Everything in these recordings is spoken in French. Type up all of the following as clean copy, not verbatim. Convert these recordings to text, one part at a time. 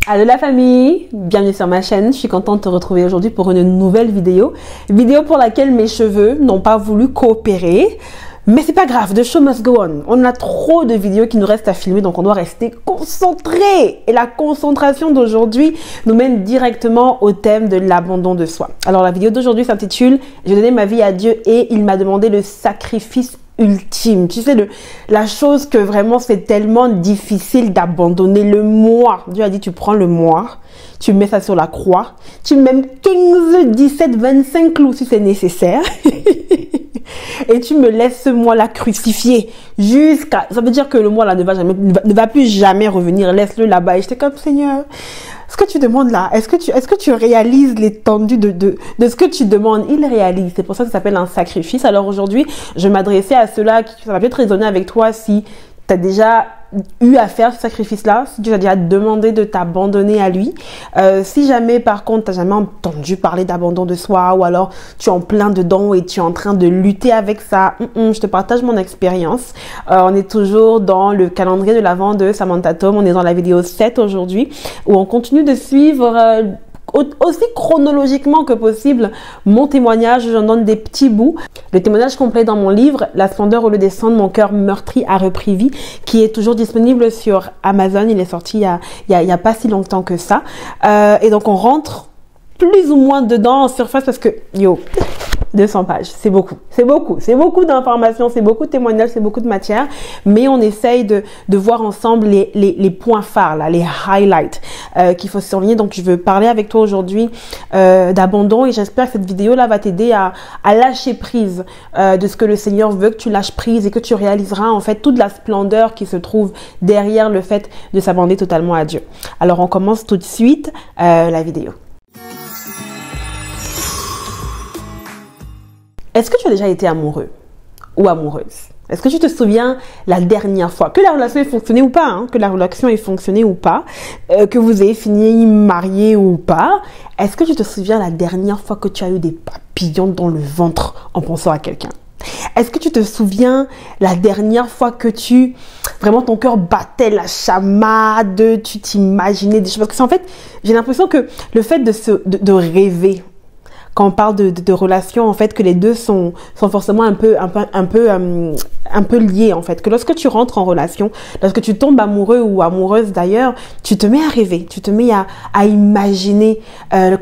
Allô la famille, bienvenue sur ma chaîne, je suis contente de te retrouver aujourd'hui pour une nouvelle vidéo. Vidéo pour laquelle mes cheveux n'ont pas voulu coopérer, mais c'est pas grave, the show must go on. On a trop de vidéos qui nous restent à filmer, donc on doit rester concentré. Et la concentration d'aujourd'hui nous mène directement au thème de l'abandon de soi. Alors la vidéo d'aujourd'hui s'intitule « J'ai donné ma vie à Dieu et il m'a demandé le sacrifice ultime ». Tu sais, la chose que vraiment c'est tellement difficile d'abandonner, le moi. Dieu a dit tu prends le moi, tu mets ça sur la croix, tu mets même 15, 17, 25 clous si c'est nécessaire. Et tu me laisses ce moi-là crucifié jusqu'à... Ça veut dire que le moi-là ne va plus jamais revenir. Laisse-le là-bas. Et j'étais comme, Seigneur, ce que tu demandes là, est-ce que tu réalises l'étendue de ce que tu demandes? Il réalise. C'est pour ça que ça s'appelle un sacrifice. Alors aujourd'hui, je m'adressais à ceux-là qui, ça va peut-être résonner avec toi si tu as déjà eu à faire ce sacrifice-là, si tu as déjà demandé de t'abandonner à lui. Si jamais, par contre, tu n'as jamais entendu parler d'abandon de soi ou alors tu es en plein dedans et tu es en train de lutter avec ça, je te partage mon expérience. On est toujours dans le calendrier de l'Avent de Samantha Tom. On est dans la vidéo 7 aujourd'hui où on continue de suivre aussi chronologiquement que possible mon témoignage. J'en donne des petits bouts. Le témoignage complet dans mon livre La splendeur au lieu des cendres, mon cœur meurtri a repris vie, qui est toujours disponible sur Amazon. Il est sorti il y a pas si longtemps que ça. Et donc on rentre plus ou moins dedans en surface parce que 200 pages, c'est beaucoup d'informations, c'est beaucoup de témoignages, c'est beaucoup de matière, mais on essaye de voir ensemble les points phares, là, les highlights qu'il faut surligner. Donc je veux parler avec toi aujourd'hui d'abandon et j'espère que cette vidéo là va t'aider à lâcher prise de ce que le Seigneur veut que tu lâches prise et que tu réaliseras en fait toute la splendeur qui se trouve derrière le fait de s'abandonner totalement à Dieu. Alors on commence tout de suite la vidéo. Est-ce que tu as déjà été amoureux ou amoureuse? Est-ce que tu te souviens la dernière fois que la relation ait fonctionné ou pas, que la relation ait fonctionné ou pas, que vous ayez fini marié ou pas? Est-ce que tu te souviens la dernière fois que tu as eu des papillons dans le ventre en pensant à quelqu'un? Est-ce que tu te souviens la dernière fois que vraiment ton cœur battait la chamade, tu t'imaginais des choses? Parce que en fait, j'ai l'impression que le fait de rêver, quand on parle de relations, en fait, que les deux sont forcément un peu liés, en fait. Que lorsque tu rentres en relation, lorsque tu tombes amoureux ou amoureuse d'ailleurs, tu te mets à rêver, tu te mets à imaginer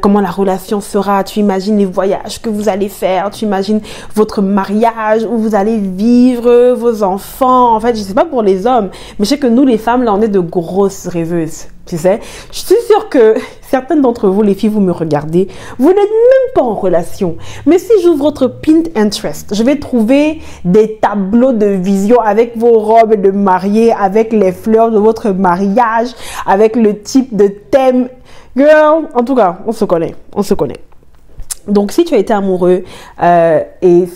comment la relation sera, tu imagines les voyages que vous allez faire, tu imagines votre mariage, où vous allez vivre, vos enfants. En fait, je sais pas pour les hommes, mais je sais que nous, les femmes, là, on est de grosses rêveuses. Tu sais, je suis sûre que certaines d'entre vous, les filles, vous me regardez, vous n'êtes même pas en relation. Mais si j'ouvre votre Pinterest, je vais trouver des tableaux de vision avec vos robes de mariée, avec les fleurs de votre mariage, avec le type de thème. Girl, en tout cas, on se connaît. Donc, si tu as été amoureux et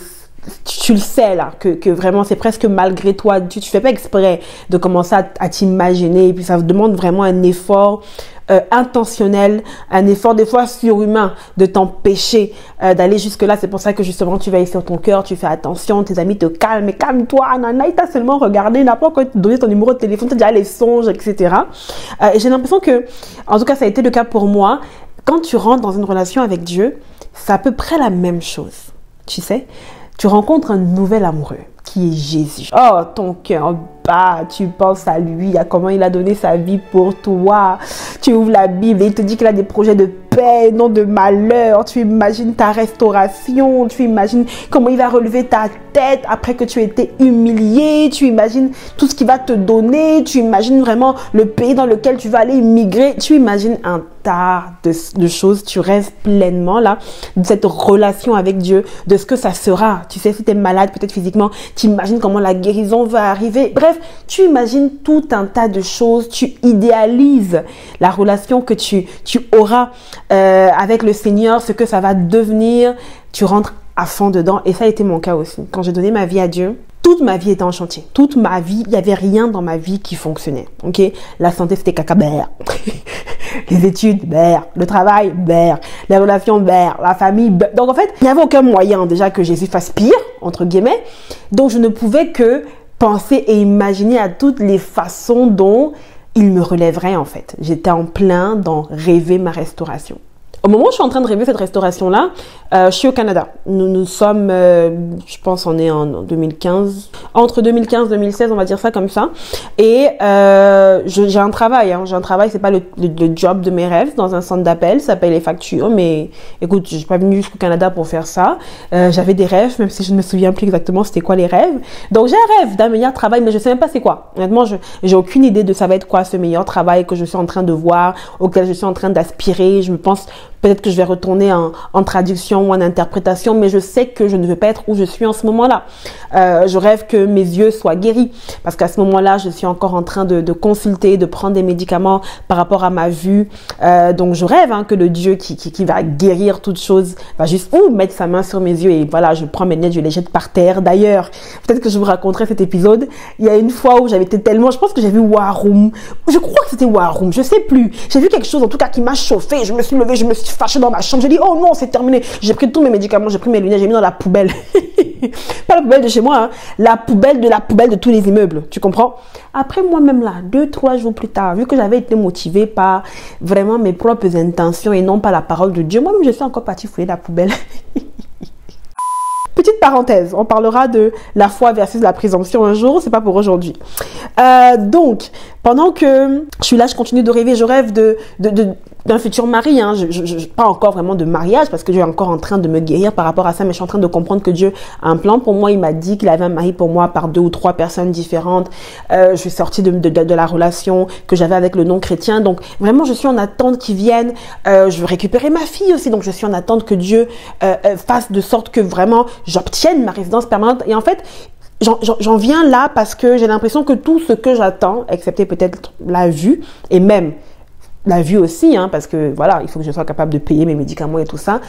tu le sais là, que vraiment c'est presque malgré toi, tu fais pas exprès de commencer à t'imaginer et puis ça demande vraiment un effort intentionnel, un effort des fois surhumain de t'empêcher d'aller jusque là. C'est pour ça que justement tu veilles sur ton cœur, tu fais attention, tes amis te calment, mais calme-toi, nana, il t'a seulement regardé, il n'a pas encore donné ton numéro de téléphone, tu as déjà les songes, etc. Et j'ai l'impression que, en tout cas ça a été le cas pour moi, quand tu rentres dans une relation avec Dieu, c'est à peu près la même chose, tu sais. Tu rencontres un nouvel amoureux qui est Jésus. Oh, ton cœur bat, tu penses à lui, à comment il a donné sa vie pour toi. Tu ouvres la Bible et il te dit qu'il a des projets de paix, non de malheur. Tu imagines ta restauration, tu imagines comment il va relever ta tête après que tu aies été humilié. Tu imagines tout ce qu'il va te donner. Tu imagines vraiment le pays dans lequel tu vas aller immigrer. Tu imagines un tas de choses. Tu rêves pleinement là de cette relation avec Dieu, de ce que ça sera. Tu sais, si tu es malade peut-être physiquement, tu imagines comment la guérison va arriver. Bref, tu imagines tout un tas de choses. Tu idéalises la relation que tu auras avec le Seigneur, ce que ça va devenir. Tu rentres à fond dedans. Et ça a été mon cas aussi. Quand j'ai donné ma vie à Dieu, toute ma vie était en chantier. Toute ma vie, il n'y avait rien dans ma vie qui fonctionnait. Ok, la santé, c'était caca, les études, le travail, les relations, la famille. Donc en fait, il n'y avait aucun moyen déjà que Jésus fasse pire, entre guillemets. Donc je ne pouvais que penser et imaginer à toutes les façons dont il me relèverait en fait. J'étais en plein dans rêver ma restauration. Au moment où je suis en train de rêver cette restauration-là, je suis au Canada. Nous sommes, je pense, on est en 2015, entre 2015 et 2016, on va dire ça comme ça. Et j'ai un travail. J'ai un travail, c'est pas le job de mes rêves dans un centre d'appel, ça paye les factures. Mais écoute, je suis pas venue jusqu'au Canada pour faire ça. J'avais des rêves, même si je ne me souviens plus exactement c'était quoi les rêves. Donc j'ai un rêve d'un meilleur travail, mais je sais même pas c'est quoi. Honnêtement, j'ai aucune idée de ça va être quoi ce meilleur travail que je suis en train de voir, auquel je suis en train d'aspirer. Je me pense peut-être que je vais retourner en traduction ou en interprétation, mais je sais que je ne veux pas être où je suis en ce moment-là. Je rêve que mes yeux soient guéris, parce qu'à ce moment-là, je suis encore en train de consulter, de prendre des médicaments par rapport à ma vue. Donc, je rêve que le Dieu qui va guérir toutes choses va juste mettre sa main sur mes yeux et voilà, je prends mes lunettes, je les jette par terre. D'ailleurs, peut-être que je vous raconterai cet épisode. Il y a une fois où j'avais été tellement, je pense que j'ai vu War Room. Je crois que c'était War Room, je sais plus. J'ai vu quelque chose en tout cas qui m'a chauffé. Je me suis levée, je me suis fâchée dans ma chambre. J'ai dit, oh non, c'est terminé. J'ai pris tous mes médicaments, j'ai pris mes lunettes, j'ai mis dans la poubelle. Pas la poubelle de chez moi, la poubelle de tous les immeubles. Tu comprends? Après, moi-même là, 2-3 jours plus tard, vu que j'avais été motivée par vraiment mes propres intentions et non pas la parole de Dieu, moi-même, je suis encore partie fouiller la poubelle. Petite parenthèse, on parlera de la foi versus la présomption un jour, c'est pas pour aujourd'hui. Donc, pendant que je suis là, je continue de rêver, je rêve d'un futur mari. Pas encore vraiment de mariage parce que Dieu est encore en train de me guérir par rapport à ça, mais je suis en train de comprendre que Dieu a un plan pour moi. Il m'a dit qu'il avait un mari pour moi par 2 ou 3 personnes différentes. Je suis sortie de la relation que j'avais avec le non-chrétien. Donc, vraiment, je suis en attente qu'il vienne. Je veux récupérer ma fille aussi. Donc, je suis en attente que Dieu fasse de sorte que vraiment j'obtienne ma résidence permanente. Et en fait, j'en viens là parce que j'ai l'impression que tout ce que j'attends, excepté peut-être la vue, et même la vue aussi, parce que voilà, il faut que je sois capable de payer mes médicaments et tout ça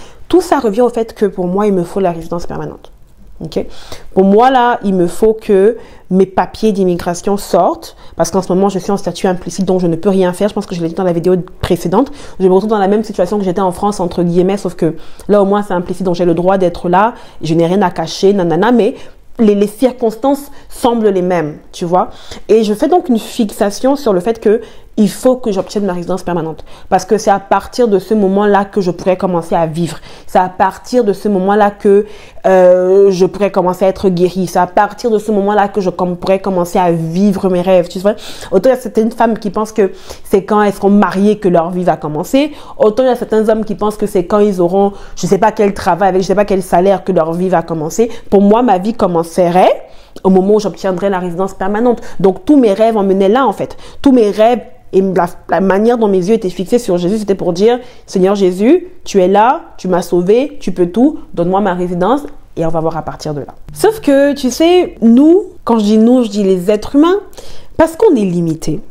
revient au fait que pour moi, il me faut la résidence permanente. Okay? Pour moi, là, il me faut que mes papiers d'immigration sortent, parce qu'en ce moment, je suis en statut implicite, donc je ne peux rien faire. Je pense que je l'ai dit dans la vidéo précédente. Je me retrouve dans la même situation que j'étais en France, entre guillemets, sauf que là, au moins, c'est implicite, donc j'ai le droit d'être là. Je n'ai rien à cacher, nanana, mais les circonstances semblent les mêmes, tu vois. Et je fais donc une fixation sur le fait que il faut que j'obtienne ma résidence permanente. Parce que c'est à partir de ce moment-là que je pourrais commencer à vivre. C'est à partir de ce moment-là que je pourrais commencer à être guérie. C'est à partir de ce moment-là que je pourrais commencer à vivre mes rêves. Tu vois? Autant il y a certaines femmes qui pensent que c'est quand elles seront mariées que leur vie va commencer. Autant il y a certains hommes qui pensent que c'est quand ils auront, je sais pas quel travail, avec je sais pas quel salaire que leur vie va commencer. Pour moi, ma vie commencerait au moment où j'obtiendrai la résidence permanente. Donc, tous mes rêves emmenaient là, en fait. Tous mes rêves et la manière dont mes yeux étaient fixés sur Jésus, c'était pour dire, Seigneur Jésus, tu es là, tu m'as sauvé, tu peux tout, donne-moi ma résidence et on va voir à partir de là. Sauf que, tu sais, nous, quand je dis nous, je dis les êtres humains, parce qu'on est limité,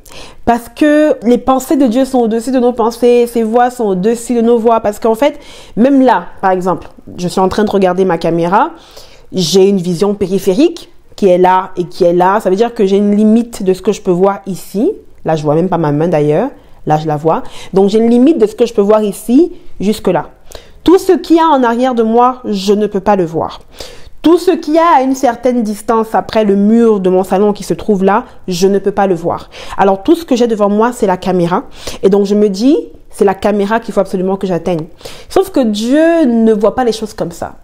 parce que les pensées de Dieu sont au-dessus de nos pensées, ses voix sont au-dessus de nos voix, parce qu'en fait, même là, par exemple, je suis en train de regarder ma caméra, j'ai une vision périphérique qui est là et qui est là. Ça veut dire que j'ai une limite de ce que je peux voir ici. Là, je vois même pas ma main d'ailleurs. Là, je la vois. Donc, j'ai une limite de ce que je peux voir ici jusque là. Tout ce qu'il y a en arrière de moi, je ne peux pas le voir. Tout ce qu'il y a à une certaine distance après le mur de mon salon qui se trouve là, je ne peux pas le voir. Alors, tout ce que j'ai devant moi, c'est la caméra. Et donc, je me dis, c'est la caméra qu'il faut absolument que j'atteigne. Sauf que Dieu ne voit pas les choses comme ça.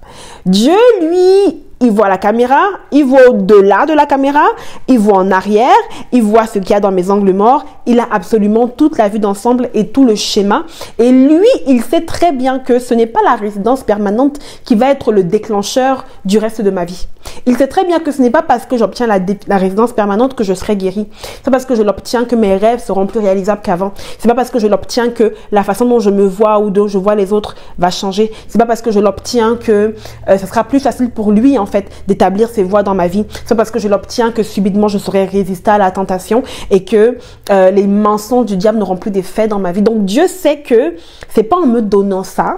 Dieu, lui, il voit la caméra, il voit au-delà de la caméra, il voit en arrière, il voit ce qu'il y a dans mes angles morts, il a absolument toute la vue d'ensemble et tout le schéma. Et lui, il sait très bien que ce n'est pas la résidence permanente qui va être le déclencheur du reste de ma vie. Il sait très bien que ce n'est pas parce que j'obtiens la résidence permanente que je serai guérie. C'est parce que je l'obtiens que mes rêves seront plus réalisables qu'avant. C'est pas parce que je l'obtiens que la façon dont je me vois ou dont je vois les autres va changer. C'est pas parce que je l'obtiens que ça sera plus facile pour lui, en fait, d'établir ses voies dans ma vie. C'est parce que je l'obtiens que subitement je saurai résister à la tentation et que les mensonges du diable n'auront plus d'effet dans ma vie. Donc Dieu sait que c'est pas en me donnant ça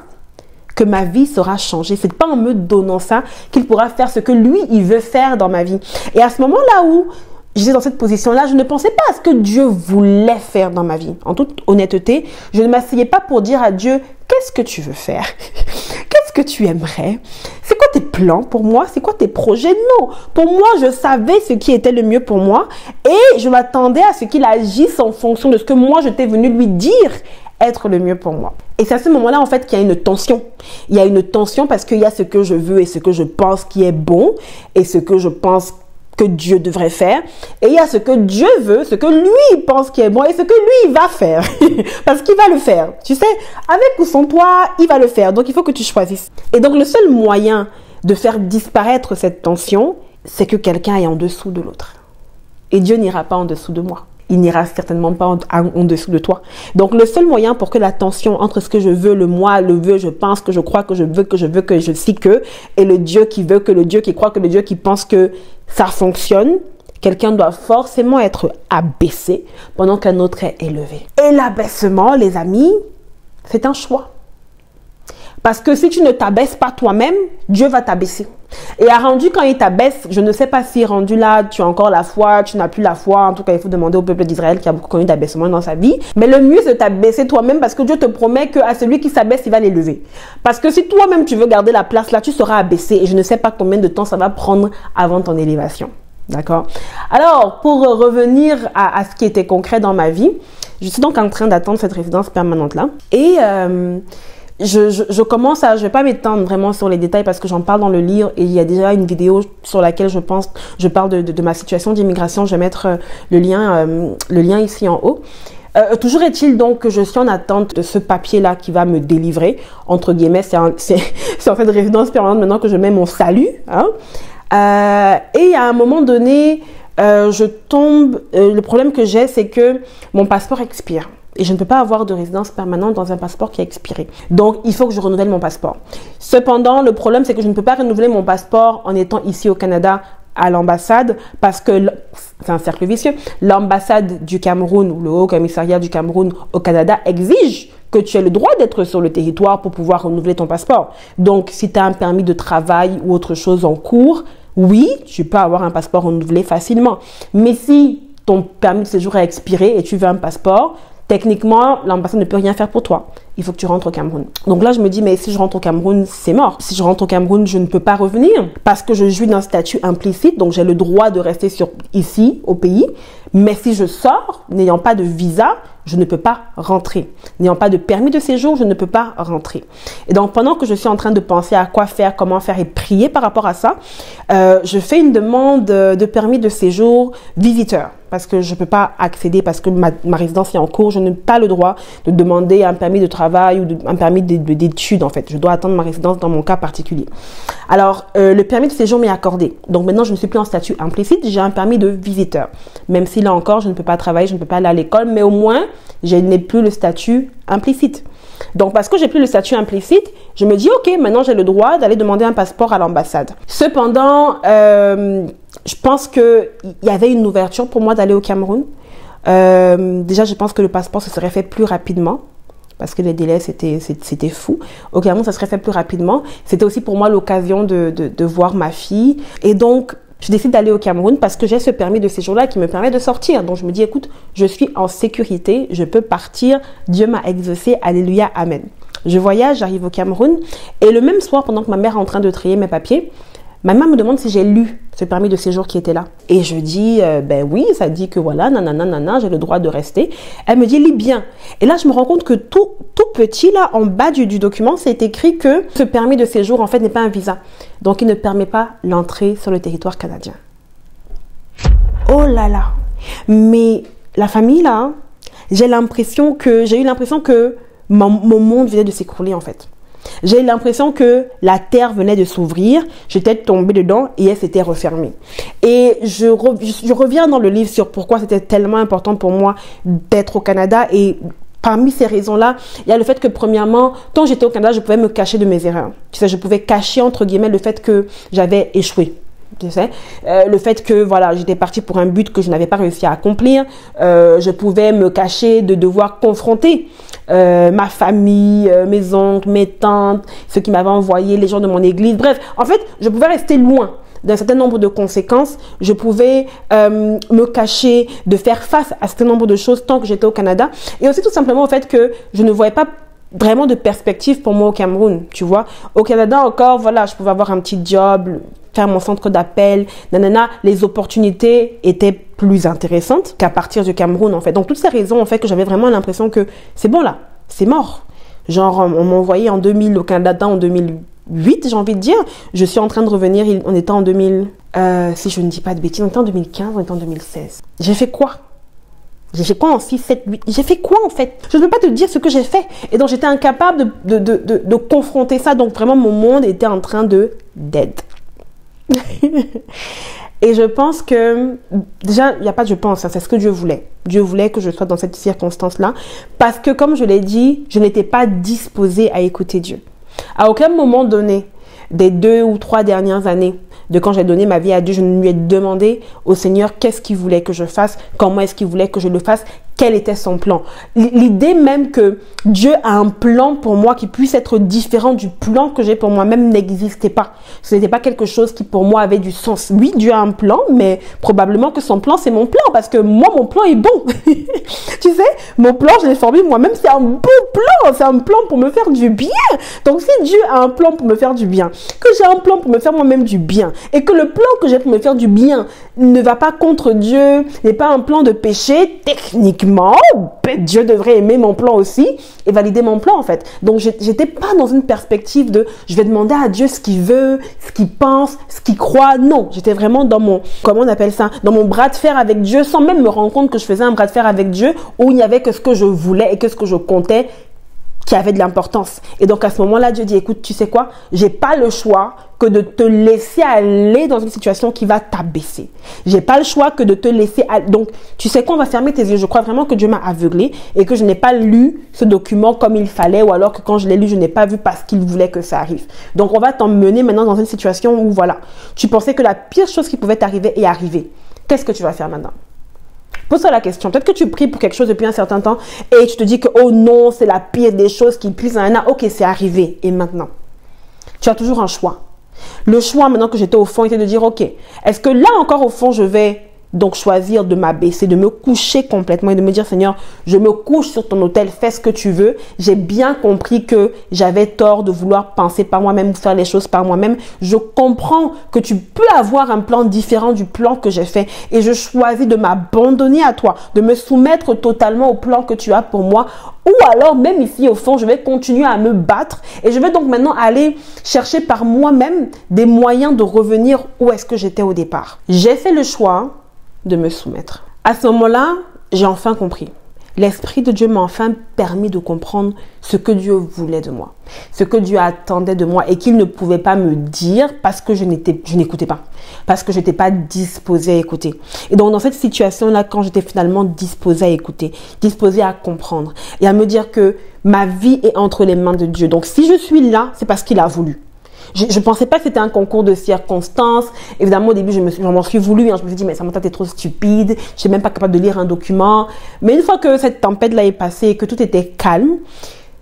que ma vie sera changée. C'est pas en me donnant ça qu'il pourra faire ce que lui, il veut faire dans ma vie. Et à ce moment-là où j'étais dans cette position-là, je ne pensais pas à ce que Dieu voulait faire dans ma vie. En toute honnêteté, je ne m'asseyais pas pour dire à Dieu, qu'est-ce que tu veux faire? Qu'est-ce que tu aimerais? c'est quoi tes plans pour moi? C'est quoi tes projets? Non. Pour moi, je savais ce qui était le mieux pour moi et je m'attendais à ce qu'il agisse en fonction de ce que moi, je t'ai venu lui dire être le mieux pour moi. Et c'est à ce moment-là, en fait, qu'il y a une tension. Il y a une tension parce qu'il y a ce que je veux et ce que je pense qui est bon et ce que je pense que Dieu devrait faire. Et il y a ce que Dieu veut, ce que lui pense qui est bon et ce que lui il va faire. Parce qu'il va le faire. Tu sais, avec ou sans toi, il va le faire. Donc, il faut que tu choisisses. Et donc, le seul moyen de faire disparaître cette tension, c'est que quelqu'un est en dessous de l'autre. Et Dieu n'ira pas en dessous de moi. Il n'ira certainement pas en dessous de toi. Donc, le seul moyen pour que la tension entre ce que je veux, le moi, le veut, je pense, que je crois, que je veux, que je sais que, et le Dieu qui veut, que le Dieu qui croit, que le Dieu qui pense que ça fonctionne, quelqu'un doit forcément être abaissé pendant qu'un autre est élevé. Et l'abaissement, les amis, c'est un choix. Parce que si tu ne t'abaisses pas toi-même, Dieu va t'abaisser. Et à rendu quand il t'abaisse, je ne sais pas si rendu là, tu as encore la foi, tu n'as plus la foi. En tout cas, il faut demander au peuple d'Israël qui a beaucoup connu d'abaissement dans sa vie. Mais le mieux, c'est de t'abaisser toi-même parce que Dieu te promet qu'à celui qui s'abaisse, il va l'élever. Parce que si toi-même, tu veux garder la place là, tu seras abaissé. Et je ne sais pas combien de temps ça va prendre avant ton élévation. D'accord? Alors, pour revenir à ce qui était concret dans ma vie, je suis donc en train d'attendre cette résidence permanente là. Et je commence à, je vais pas m'étendre vraiment sur les détails parce que j'en parle dans le livre et il y a déjà une vidéo sur laquelle je parle de ma situation d'immigration. Je vais mettre le lien ici en haut. Toujours est-il donc que je suis en attente de ce papier-là qui va me délivrer, entre guillemets, c'est en fait résidence permanente maintenant que je mets mon salut. Hein. Et à un moment donné, le problème que j'ai, c'est que mon passeport expire. Et je ne peux pas avoir de résidence permanente dans un passeport qui a expiré. Donc, il faut que je renouvelle mon passeport. Cependant, le problème, c'est que je ne peux pas renouveler mon passeport en étant ici au Canada à l'ambassade parce que, c'est un cercle vicieux, l'ambassade du Cameroun ou le Haut Commissariat du Cameroun au Canada exige que tu aies le droit d'être sur le territoire pour pouvoir renouveler ton passeport. Donc, si tu as un permis de travail ou autre chose en cours, oui, tu peux avoir un passeport renouvelé facilement. Mais si ton permis de séjour a expiré et tu veux un passeport, techniquement, l'ambassade ne peut rien faire pour toi. Il faut que tu rentres au Cameroun. Donc là, je me dis, mais si je rentre au Cameroun, c'est mort. Si je rentre au Cameroun, je ne peux pas revenir parce que je jouis d'un statut implicite. Donc, j'ai le droit de rester ici, au pays. Mais si je sors, n'ayant pas de visa, je ne peux pas rentrer. N'ayant pas de permis de séjour, je ne peux pas rentrer. Et donc, pendant que je suis en train de penser à quoi faire, comment faire et prier par rapport à ça, je fais une demande de permis de séjour visiteur. Parce que je ne peux pas accéder, parce que ma résidence est en cours, je n'ai pas le droit de demander un permis de travail ou un permis d'études en fait. Je dois attendre ma résidence dans mon cas particulier. Alors, le permis de séjour m'est accordé. Donc maintenant, je ne suis plus en statut implicite, j'ai un permis de visiteur. Même si là encore, je ne peux pas travailler, je ne peux pas aller à l'école, mais au moins, je n'ai plus le statut implicite. Donc, parce que j'ai plus le statut implicite, je me dis, ok, maintenant j'ai le droit d'aller demander un passeport à l'ambassade. Cependant, je pense qu'il y avait une ouverture pour moi d'aller au Cameroun. Déjà, je pense que le passeport se serait fait plus rapidement parce que les délais, c'était fou. Au Cameroun, ça serait fait plus rapidement. C'était aussi pour moi l'occasion de voir ma fille. Et donc, je décide d'aller au Cameroun parce que j'ai ce permis de séjour-là qui me permet de sortir. Donc, je me dis, écoute, je suis en sécurité, je peux partir. Dieu m'a exaucé, alléluia, amen. Je voyage, j'arrive au Cameroun. Et le même soir, pendant que ma mère est en train de trier mes papiers, ma mère me demande si j'ai lu ce permis de séjour qui était là. Et je dis, ben oui, ça dit que voilà, nanana, j'ai le droit de rester. Elle me dit, lis bien. Et là, je me rends compte que tout petit, là, en bas du document, c'est écrit que ce permis de séjour, en fait, n'est pas un visa. Donc, il ne permet pas l'entrée sur le territoire canadien. Oh là là. Mais la famille, là, j'ai eu l'impression que mon monde venait de s'écrouler, en fait. J'ai eu l'impression que la terre venait de s'ouvrir, j'étais tombée dedans et elle s'était refermée. Et je reviens dans le livre sur pourquoi c'était tellement important pour moi d'être au Canada. Et parmi ces raisons-là, il y a le fait que premièrement, quand j'étais au Canada, je pouvais me cacher de mes erreurs. Tu sais, je pouvais cacher entre guillemets le fait que j'avais échoué. Tu sais, le fait que voilà, j'étais partie pour un but que je n'avais pas réussi à accomplir, je pouvais me cacher de devoir confronter ma famille, mes oncles, mes tantes, ceux qui m'avaient envoyé, les gens de mon église. Bref, en fait, je pouvais rester loin d'un certain nombre de conséquences. Je pouvais me cacher de faire face à un certain nombre de choses tant que j'étais au Canada. Et aussi tout simplement au fait que je ne voyais pas vraiment de perspective pour moi au Cameroun, tu vois. Au Canada encore, voilà, je pouvais avoir un petit job, faire mon centre d'appel, nanana, les opportunités étaient plus intéressantes qu'à partir du Cameroun, en fait. Donc, toutes ces raisons, en fait, que j'avais vraiment l'impression que c'est bon là, c'est mort. Genre, on m'a envoyé en 2000 au Canada, en 2008, j'ai envie de dire. Je suis en train de revenir, on était en 2000, si je ne dis pas de bêtises, on était en 2015, on était en 2016. J'ai fait quoi? J'ai fait quoi en 6, 7, 8? J'ai fait quoi en fait? Je ne peux pas te dire ce que j'ai fait. Et donc j'étais incapable de confronter ça. Donc vraiment mon monde était en train de dead. Et je pense que, déjà, il n'y a pas de je pense, hein, c'est ce que Dieu voulait. Dieu voulait que je sois dans cette circonstance-là. Parce que comme je l'ai dit, je n'étais pas disposée à écouter Dieu. À aucun moment donné, des 2 ou 3 dernières années, de quand j'ai donné ma vie à Dieu, je ne lui ai demandé au Seigneur qu'est-ce qu'il voulait que je fasse, comment est-ce qu'il voulait que je le fasse, quel était son plan. L'idée même que Dieu a un plan pour moi qui puisse être différent du plan que j'ai pour moi-même n'existait pas. Ce n'était pas quelque chose qui pour moi avait du sens. Oui, Dieu a un plan, mais probablement que son plan, c'est mon plan parce que moi, mon plan est bon. Tu sais, mon plan, je l'ai formé moi-même, c'est un bon plan. C'est un plan pour me faire du bien. Donc, si Dieu a un plan pour me faire du bien, que j'ai un plan pour me faire moi-même du bien, et que le plan que j'ai pour me faire du bien ne va pas contre Dieu, n'est pas un plan de péché, techniquement, Dieu devrait aimer mon plan aussi et valider mon plan en fait. Donc j'étais pas dans une perspective de je vais demander à Dieu ce qu'il veut, ce qu'il pense, ce qu'il croit. Non, j'étais vraiment dans mon, comment on appelle ça, dans mon bras de fer avec Dieu sans même me rendre compte que je faisais un bras de fer avec Dieu où il n'y avait que ce que je voulais et que ce que je comptais qui avait de l'importance. Et donc à ce moment-là, Dieu dit, écoute, tu sais quoi, j'ai pas le choix que de te laisser aller dans une situation qui va t'abaisser. J'ai pas le choix que de te laisser aller. Donc, tu sais quoi, on va fermer tes yeux. Je crois vraiment que Dieu m'a aveuglé et que je n'ai pas lu ce document comme il fallait ou alors que quand je l'ai lu, je n'ai pas vu parce qu'il voulait que ça arrive. Donc, on va t'emmener maintenant dans une situation où, voilà, tu pensais que la pire chose qui pouvait t'arriver est arrivée. Qu'est-ce que tu vas faire maintenant? Pose-toi la question. Peut-être que tu pries pour quelque chose depuis un certain temps et tu te dis que, oh non, c'est la pire des choses qui puissent en un. Ok, c'est arrivé. Et maintenant? Tu as toujours un choix. Le choix, maintenant que j'étais au fond, était de dire, ok, est-ce que là encore au fond, je vais donc choisir de m'abaisser, de me coucher complètement et de me dire, Seigneur, je me couche sur ton autel, fais ce que tu veux. J'ai bien compris que j'avais tort de vouloir penser par moi-même, faire les choses par moi-même. Je comprends que tu peux avoir un plan différent du plan que j'ai fait et je choisis de m'abandonner à toi, de me soumettre totalement au plan que tu as pour moi. Ou alors, même ici, au fond, je vais continuer à me battre et je vais donc maintenant aller chercher par moi-même des moyens de revenir où est-ce que j'étais au départ. J'ai fait le choix de me soumettre. À ce moment-là, j'ai enfin compris. L'Esprit de Dieu m'a enfin permis de comprendre ce que Dieu voulait de moi, ce que Dieu attendait de moi et qu'il ne pouvait pas me dire parce que je n'écoutais pas, parce que je n'étais pas disposée à écouter. Et donc, dans cette situation-là, quand j'étais finalement disposée à écouter, disposée à comprendre et à me dire que ma vie est entre les mains de Dieu. Donc, si je suis là, c'est parce qu'il a voulu. Je ne pensais pas que c'était un concours de circonstances. Évidemment, au début, je m'en suis voulu. Hein. Je me suis dit, mais Samantha, t'es trop stupide. Je ne suis même pas capable de lire un document. Mais une fois que cette tempête-là est passée et que tout était calme,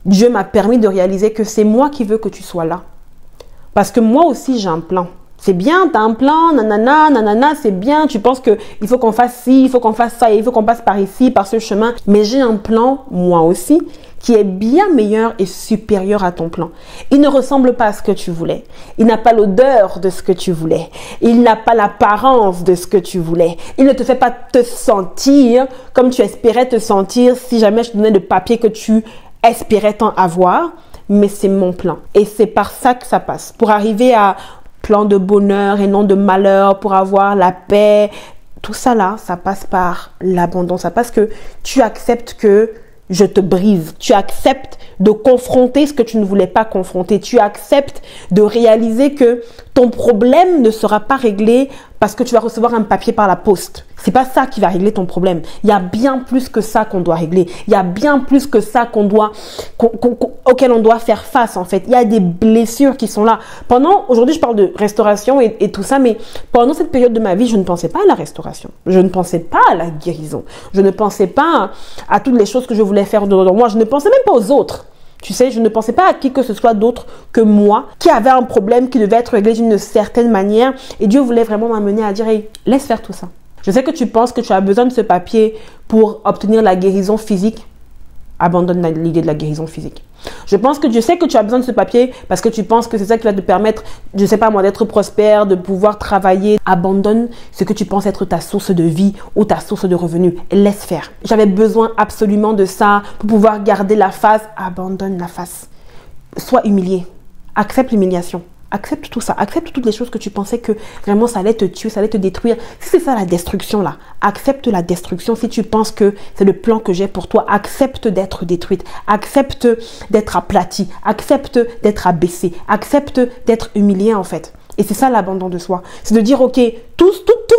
Dieu m'a permis de réaliser que c'est moi qui veux que tu sois là. Parce que moi aussi, j'ai un plan. C'est bien, tu as un plan, nanana, nanana, c'est bien. Tu penses qu'il faut qu'on fasse ci, il faut qu'on fasse ça, il faut qu'on passe par ici, par ce chemin. Mais j'ai un plan, moi aussi, qui est bien meilleur et supérieur à ton plan. Il ne ressemble pas à ce que tu voulais. Il n'a pas l'odeur de ce que tu voulais. Il n'a pas l'apparence de ce que tu voulais. Il ne te fait pas te sentir comme tu espérais te sentir si jamais je te donnais le papier que tu espérais tant avoir. Mais c'est mon plan. Et c'est par ça que ça passe. Pour arriver à plan de bonheur et non de malheur, pour avoir la paix. Tout ça là, ça passe par l'abondance. Ça passe que tu acceptes que je te brise. Tu acceptes de confronter ce que tu ne voulais pas confronter. Tu acceptes de réaliser que ton problème ne sera pas réglé parce que tu vas recevoir un papier par la poste. C'est pas ça qui va régler ton problème. Il y a bien plus que ça qu'on doit régler. Il y a bien plus que ça auquel on doit faire face en fait. Il y a des blessures qui sont là. Aujourd'hui je parle de restauration et tout ça, mais pendant cette période de ma vie, je ne pensais pas à la restauration. Je ne pensais pas à la guérison. Je ne pensais pas à toutes les choses que je voulais faire dans moi. Je ne pensais même pas aux autres. Tu sais, je ne pensais pas à qui que ce soit d'autre que moi qui avait un problème qui devait être réglé d'une certaine manière. Et Dieu voulait vraiment m'amener à dire, hey, laisse faire tout ça. Je sais que tu penses que tu as besoin de ce papier pour obtenir la guérison physique. abandonne l'idée de la guérison physique. Je pense que Dieu sait que tu as besoin de ce papier parce que tu penses que c'est ça qui va te permettre, je ne sais pas moi, d'être prospère, de pouvoir travailler. Abandonne ce que tu penses être ta source de vie ou ta source de revenus. Laisse faire. J'avais besoin absolument de ça pour pouvoir garder la face. Abandonne la face. Sois humilié. Accepte l'humiliation. Accepte tout ça. Accepte toutes les choses que tu pensais que vraiment ça allait te tuer, ça allait te détruire. Si c'est ça la destruction là, accepte la destruction. Si tu penses que c'est le plan que j'ai pour toi, accepte d'être détruite. Accepte d'être aplatie. Accepte d'être abaissée. Accepte d'être humilié en fait. Et c'est ça l'abandon de soi. C'est de dire ok, tous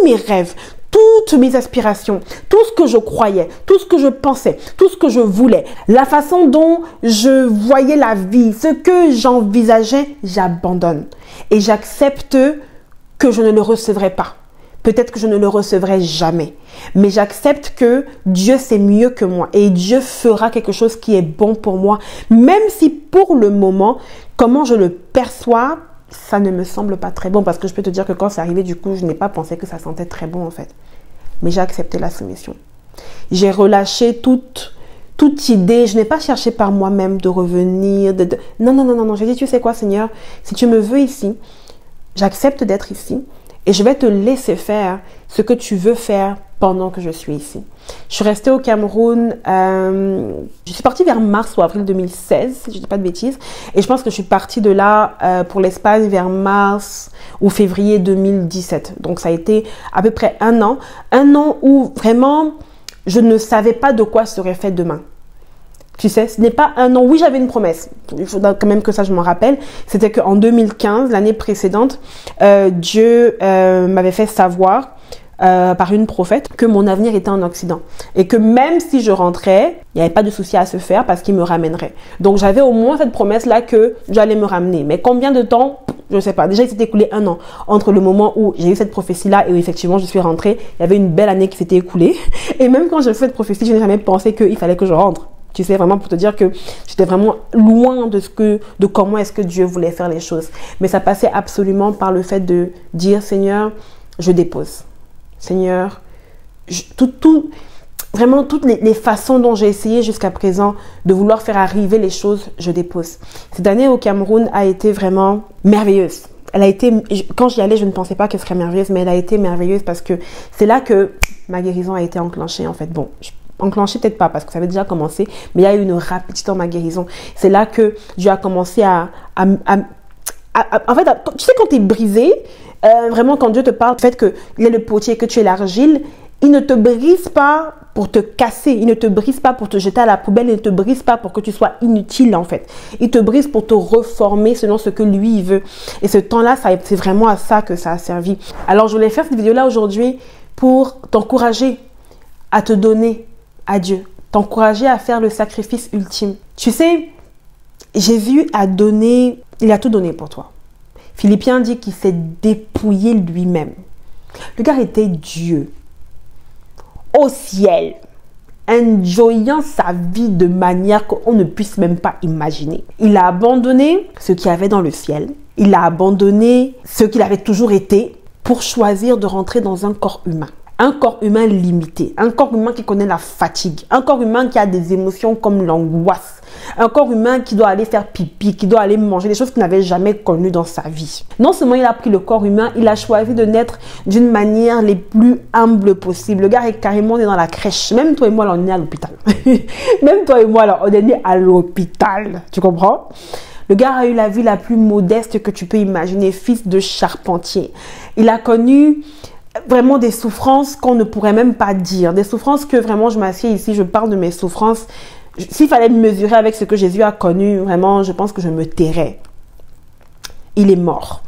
mes rêves, toutes mes aspirations, tout ce que je croyais, tout ce que je pensais, tout ce que je voulais, la façon dont je voyais la vie, ce que j'envisageais, j'abandonne. Et j'accepte que je ne le recevrai pas. Peut-être que je ne le recevrai jamais. Mais j'accepte que Dieu sait mieux que moi. Et Dieu fera quelque chose qui est bon pour moi. Même si pour le moment, comment je le perçois, ça ne me semble pas très bon parce que je peux te dire que quand c'est arrivé, du coup, je n'ai pas pensé que ça sentait très bon en fait. Mais j'ai accepté la soumission. J'ai relâché toute idée. Je n'ai pas cherché par moi-même de revenir. Non. J'ai dit, tu sais quoi, Seigneur, si tu me veux ici, j'accepte d'être ici et je vais te laisser faire ce que tu veux faire pendant que je suis ici. Je suis restée au Cameroun, je suis partie vers mars ou avril 2016, si je ne dis pas de bêtises. Et je pense que je suis partie de là pour l'Espagne vers mars ou février 2017. Donc ça a été à peu près un an où vraiment je ne savais pas de quoi serait fait demain. Tu sais, ce n'est pas un an. Oui, j'avais une promesse. Il faut quand même que ça, je m'en rappelle. C'était qu'en 2015, l'année précédente, Dieu m'avait fait savoir par une prophète que mon avenir était en Occident et que même si je rentrais, il n'y avait pas de souci à se faire parce qu'il me ramènerait. Donc j'avais au moins cette promesse-là que j'allais me ramener. Mais combien de temps? Je ne sais pas. Déjà, il s'était écoulé un an entre le moment où j'ai eu cette prophétie-là et où effectivement je suis rentrée. Il y avait une belle année qui s'était écoulée. Et même quand j'ai fait cette prophétie, je n'ai jamais pensé qu'il fallait que je rentre. Tu sais, vraiment pour te dire que j'étais vraiment loin de comment est-ce que Dieu voulait faire les choses. Mais ça passait absolument par le fait de dire, Seigneur, je dépose. Seigneur, vraiment toutes les façons dont j'ai essayé jusqu'à présent de vouloir faire arriver les choses, je dépose. Cette année au Cameroun a été vraiment merveilleuse. Elle a été, quand j'y allais, je ne pensais pas qu'elle serait merveilleuse, mais elle a été merveilleuse parce que c'est là que ma guérison a été enclenchée en fait. Bon, enclenchée peut-être pas parce que ça avait déjà commencé, mais il y a eu une rapidité dans ma guérison. C'est là que Dieu a commencé en fait, tu sais quand tu es brisé, vraiment quand Dieu te parle du fait qu'il est le potier et que tu es l'argile, il ne te brise pas pour te casser, il ne te brise pas pour te jeter à la poubelle, il ne te brise pas pour que tu sois inutile en fait. Il te brise pour te reformer selon ce que lui il veut. Et ce temps-là, c'est vraiment à ça que ça a servi. Alors je voulais faire cette vidéo-là aujourd'hui pour t'encourager à te donner à Dieu, t'encourager à faire le sacrifice ultime. Tu sais, Jésus a donné, il a tout donné pour toi. Philippiens dit qu'il s'est dépouillé lui-même. Le gars était Dieu. Au ciel, enjoyant sa vie de manière qu'on ne puisse même pas imaginer. Il a abandonné ce qu'il y avait dans le ciel. Il a abandonné ce qu'il avait toujours été pour choisir de rentrer dans un corps humain. Un corps humain limité, un corps humain qui connaît la fatigue, un corps humain qui a des émotions comme l'angoisse, un corps humain qui doit aller faire pipi, qui doit aller manger des choses qu'il n'avait jamais connues dans sa vie. Non seulement il a pris le corps humain, il a choisi de naître d'une manière les plus humbles possible. Le gars est carrément né dans la crèche. Même toi et moi, là, on est né à l'hôpital. Même toi et moi, là, on est né à l'hôpital. Tu comprends? Le gars a eu la vie la plus modeste que tu peux imaginer, fils de charpentier. Il a connu vraiment des souffrances qu'on ne pourrait même pas dire. Des souffrances que vraiment, je m'assieds ici, je parle de mes souffrances. S'il fallait me mesurer avec ce que Jésus a connu, vraiment, je pense que je me tairais. Il est mort.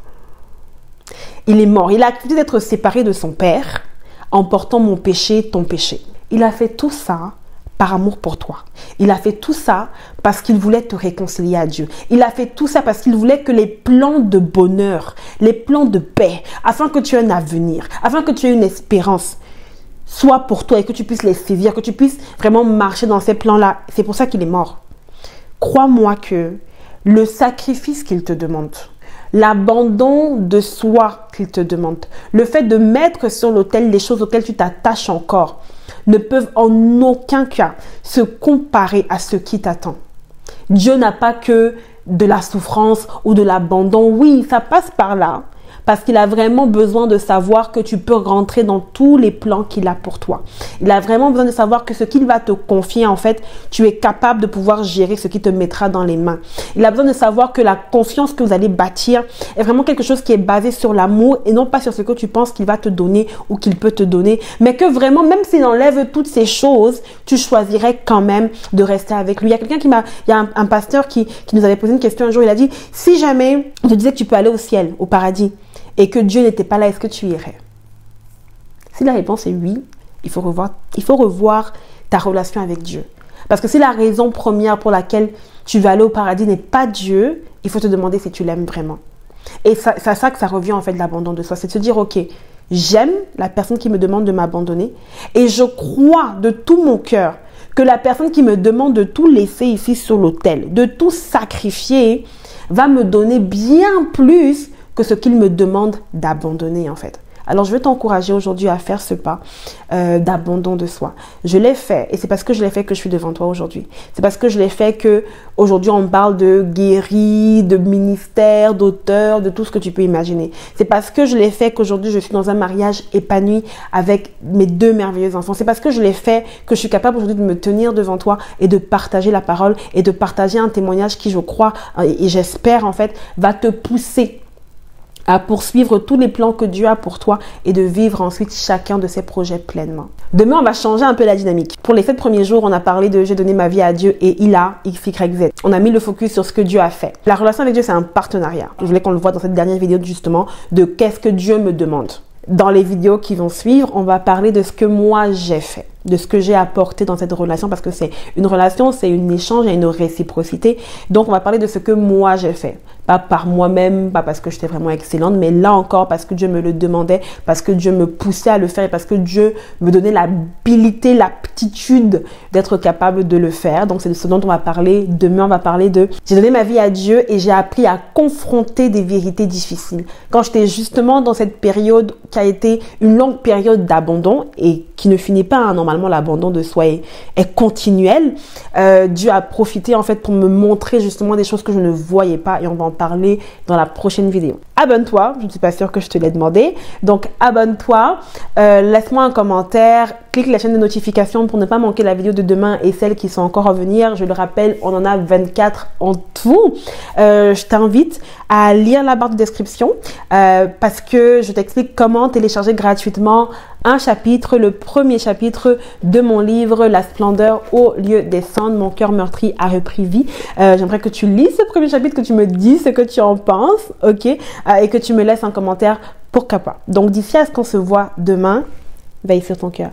Il est mort. Il a accepté d'être séparé de son Père en portant mon péché, ton péché. Il a fait tout ça par amour pour toi. Il a fait tout ça parce qu'il voulait te réconcilier à Dieu. Il a fait tout ça parce qu'il voulait que les plans de bonheur, les plans de paix, afin que tu aies un avenir, afin que tu aies une espérance, soient pour toi et que tu puisses les saisir, que tu puisses vraiment marcher dans ces plans-là. C'est pour ça qu'il est mort. Crois-moi que le sacrifice qu'il te demande, l'abandon de soi qu'il te demande, le fait de mettre sur l'autel les choses auxquelles tu t'attaches encore, ne peuvent en aucun cas se comparer à ce qui t'attend. Dieu n'a pas que de la souffrance ou de l'abandon. Oui, ça passe par là. Parce qu'il a vraiment besoin de savoir que tu peux rentrer dans tous les plans qu'il a pour toi. Il a vraiment besoin de savoir que ce qu'il va te confier, en fait, tu es capable de pouvoir gérer ce qu'il te mettra dans les mains. Il a besoin de savoir que la confiance que vous allez bâtir est vraiment quelque chose qui est basé sur l'amour et non pas sur ce que tu penses qu'il va te donner ou qu'il peut te donner. Mais que vraiment, même s'il enlève toutes ces choses, tu choisirais quand même de rester avec lui. Il y a quelqu'un il y a un pasteur qui nous avait posé une question un jour. Il a dit, si jamais on te disait que tu peux aller au ciel, au paradis, et que Dieu n'était pas là, est-ce que tu irais? Si la réponse est oui, il faut revoir ta relation avec Dieu. Parce que si la raison première pour laquelle tu veux aller au paradis n'est pas Dieu, il faut te demander si tu l'aimes vraiment. Et c'est à ça que ça revient en fait l'abandon de soi. C'est de se dire, ok, j'aime la personne qui me demande de m'abandonner et je crois de tout mon cœur que la personne qui me demande de tout laisser ici sur l'autel, de tout sacrifier, va me donner bien plus que ce qu'il me demande d'abandonner en fait. Alors je veux t'encourager aujourd'hui à faire ce pas d'abandon de soi. Je l'ai fait et c'est parce que je l'ai fait que je suis devant toi aujourd'hui. C'est parce que je l'ai fait que aujourd'hui on parle de guéri, de ministère, d'auteur, de tout ce que tu peux imaginer. C'est parce que je l'ai fait qu'aujourd'hui je suis dans un mariage épanoui avec mes 2 merveilleux enfants. C'est parce que je l'ai fait que je suis capable aujourd'hui de me tenir devant toi et de partager la parole et de partager un témoignage qui je crois et j'espère en fait va te pousser à poursuivre tous les plans que Dieu a pour toi et de vivre ensuite chacun de ses projets pleinement. Demain, on va changer un peu la dynamique. Pour les 7 premiers jours, on a parlé de j'ai donné ma vie à Dieu et il a X, Y, Z. On a mis le focus sur ce que Dieu a fait. La relation avec Dieu, c'est un partenariat. Je voulais qu'on le voit dans cette dernière vidéo justement de qu'est-ce que Dieu me demande. Dans les vidéos qui vont suivre, on va parler de ce que moi j'ai fait, de ce que j'ai apporté dans cette relation parce que c'est une relation, c'est un échange et une réciprocité. Donc, on va parler de ce que moi j'ai fait. Pas par moi-même, pas parce que j'étais vraiment excellente, mais là encore parce que Dieu me le demandait, parce que Dieu me poussait à le faire et parce que Dieu me donnait l'habilité, l'aptitude d'être capable de le faire. Donc, c'est de ce dont on va parler. Demain, on va parler de j'ai donné ma vie à Dieu et j'ai appris à confronter des vérités difficiles. Quand j'étais justement dans cette période qui a été une longue période d'abandon et qui ne finit pas, hein, normalement l'abandon de soi est continuel, Dieu a profité en fait pour me montrer justement des choses que je ne voyais pas et on va en parler dans la prochaine vidéo. Abonne-toi, je ne suis pas sûre que je te l'ai demandé, donc abonne-toi, laisse-moi un commentaire, clique la chaîne de notification pour ne pas manquer la vidéo de demain et celles qui sont encore à venir. Je le rappelle, on en a 24 en tout. Je t'invite à lire la barre de description parce que je t'explique comment télécharger gratuitement un chapitre, le premier chapitre de mon livre La splendeur au lieu des cendres, mon cœur meurtri a repris vie. J'aimerais que tu lises ce premier chapitre, que tu me dises ce que tu en penses, ok, et que tu me laisses un commentaire pourquoi pas. Donc d'ici à ce qu'on se voit demain, veille sur ton cœur.